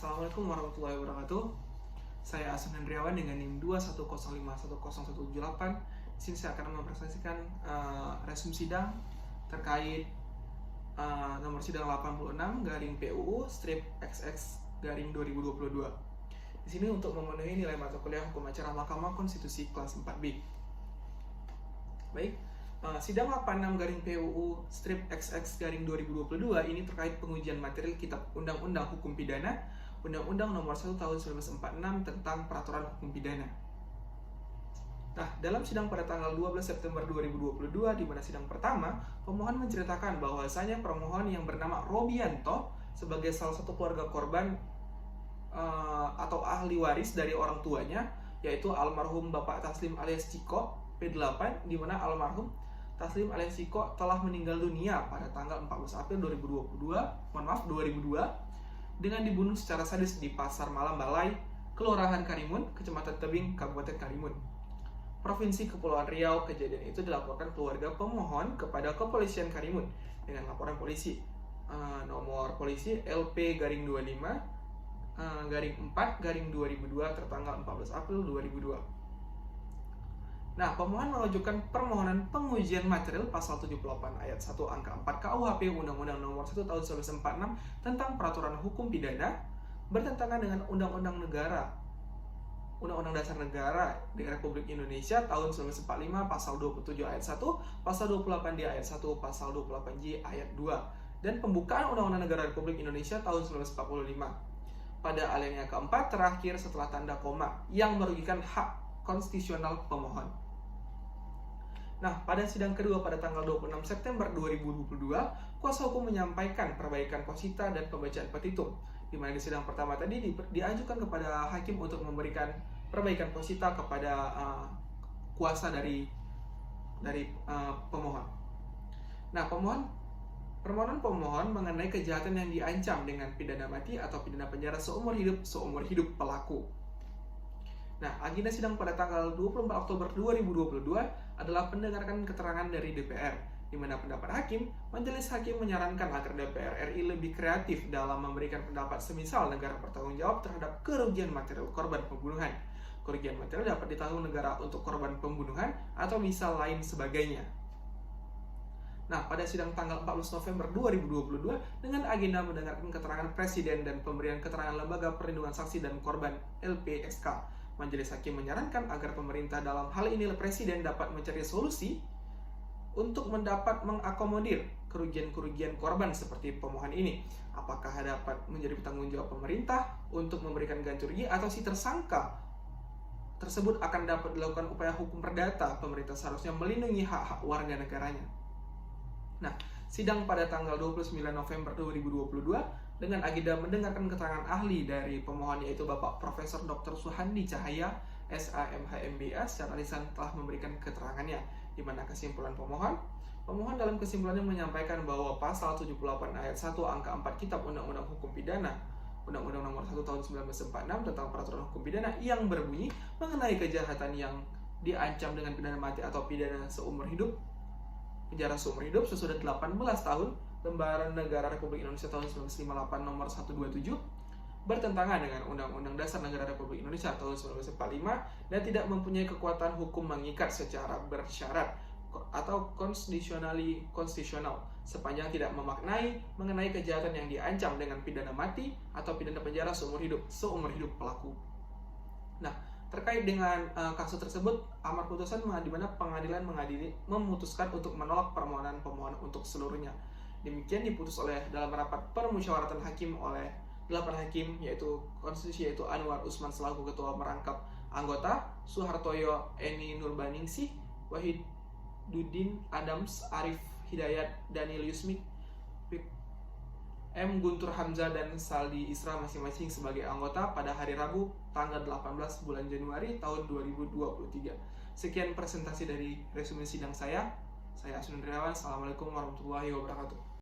Assalamualaikum warahmatullahi wabarakatuh. Saya Asun Hendriawan dengan NIM 210510178. Di sini saya akan mempresentasikan resum sidang terkait nomor sidang 86 garing PUU strip XX garing 2022. Di sini untuk memenuhi nilai mata kuliah hukum acara Mahkamah Konstitusi kelas 4B. Baik, sidang 86 garing PUU strip XX garing 2022 ini terkait pengujian material Kitab Undang-Undang Hukum Pidana, Undang-Undang Nomor 1 Tahun 1946 tentang Peraturan Hukum Pidana. Nah, dalam sidang pada tanggal 12 September 2022, di mana sidang pertama, pemohon menceritakan bahwasanya permohon yang bernama Robianto sebagai salah satu keluarga korban atau ahli waris dari orang tuanya, yaitu almarhum Bapak Taslim alias Ciko P8, di mana almarhum Taslim alias Ciko telah meninggal dunia pada tanggal 14 April 2002 dengan dibunuh secara sadis di Pasar Malam Balai, Kelurahan Karimun, Kecamatan Tebing, Kabupaten Karimun, Provinsi Kepulauan Riau. Kejadian itu dilaporkan keluarga pemohon kepada Kepolisian Karimun dengan laporan polisi nomor polisi LP-25 garing 4 garing 2002 tertanggal 14 April 2002. Nah, pemohon mengajukan permohonan pengujian material pasal 78 ayat 1 angka 4 KUHP Undang-Undang Nomor 1 Tahun 1946 tentang Peraturan Hukum Pidana bertentangan dengan Undang-Undang Negara, Undang-Undang Dasar Negara di Republik Indonesia tahun 1945 pasal 27 ayat 1, pasal 28D ayat 1, pasal 28J ayat 2, dan pembukaan Undang-Undang Negara Republik Indonesia tahun 1945 pada alinea keempat terakhir setelah tanda koma yang merugikan hak konstitusional pemohon. Nah, pada sidang kedua pada tanggal 26 September 2022, kuasa hukum menyampaikan perbaikan posita dan pembacaan petitum, di mana di sidang pertama tadi diajukan kepada hakim untuk memberikan perbaikan posita kepada kuasa dari pemohon. Nah, permohonan pemohon mengenai kejahatan yang diancam dengan pidana mati atau pidana penjara seumur hidup pelaku. Nah, agenda sidang pada tanggal 24 Oktober 2022 adalah pendengaran keterangan dari DPR, di mana pendapat hakim, majelis hakim menyarankan agar DPR RI lebih kreatif dalam memberikan pendapat semisal negara bertanggung jawab terhadap kerugian material korban pembunuhan. Kerugian material dapat ditanggung negara untuk korban pembunuhan atau misal lain sebagainya. Nah, pada sidang tanggal 14 November 2022 dengan agenda mendengarkan keterangan Presiden dan pemberian keterangan Lembaga Perlindungan Saksi dan Korban LPSK, majelis hakim menyarankan agar pemerintah, dalam hal ini Presiden, dapat mencari solusi untuk mendapat mengakomodir kerugian-kerugian korban seperti pemohon ini. Apakah dapat menjadi tanggung jawab pemerintah untuk memberikan ganti rugi, atau si tersangka tersebut akan dapat dilakukan upaya hukum perdata. Pemerintah seharusnya melindungi hak-hak warga negaranya. Nah, sidang pada tanggal 29 November 2022 dengan agenda mendengarkan keterangan ahli dari pemohon, yaitu Bapak Profesor Dr. Suhandi Cahaya, SAMHMBA, secara lisan telah memberikan keterangannya, di mana kesimpulan pemohon dalam kesimpulannya menyampaikan bahwa pasal 78 ayat 1 angka 4 Kitab Undang-Undang Hukum Pidana, Undang-Undang Nomor 1 Tahun 1946 tentang Peraturan Hukum Pidana yang berbunyi mengenai kejahatan yang diancam dengan pidana mati atau pidana seumur hidup, penjara seumur hidup sesudah 18 tahun Lembaran Negara Republik Indonesia tahun 1958 nomor 127 bertentangan dengan Undang-Undang Dasar Negara Republik Indonesia tahun 1945 dan tidak mempunyai kekuatan hukum mengikat secara bersyarat atau konstitusional sepanjang tidak memaknai mengenai kejahatan yang diancam dengan pidana mati atau pidana penjara seumur hidup pelaku. Nah, terkait dengan kasus tersebut, amar putusan di mana pengadilan memutuskan untuk menolak permohonan pemohon untuk seluruhnya. Demikian diputus oleh dalam rapat permusyawaratan hakim oleh 8 hakim, yaitu konstitusi, yaitu Anwar Usman selaku ketua merangkap anggota, Suhartoyo Eni Nurbaningsih, Wahiduddin Adams, Arif Hidayat, Daniel Yusmik, M. Guntur Hamzah, dan Saldi Isra masing-masing sebagai anggota pada hari Rabu tanggal 18 bulan Januari tahun 2023. Sekian presentasi dari resume sidang saya. Saya Asun Hendriawan. Assalamualaikum warahmatullahi wabarakatuh.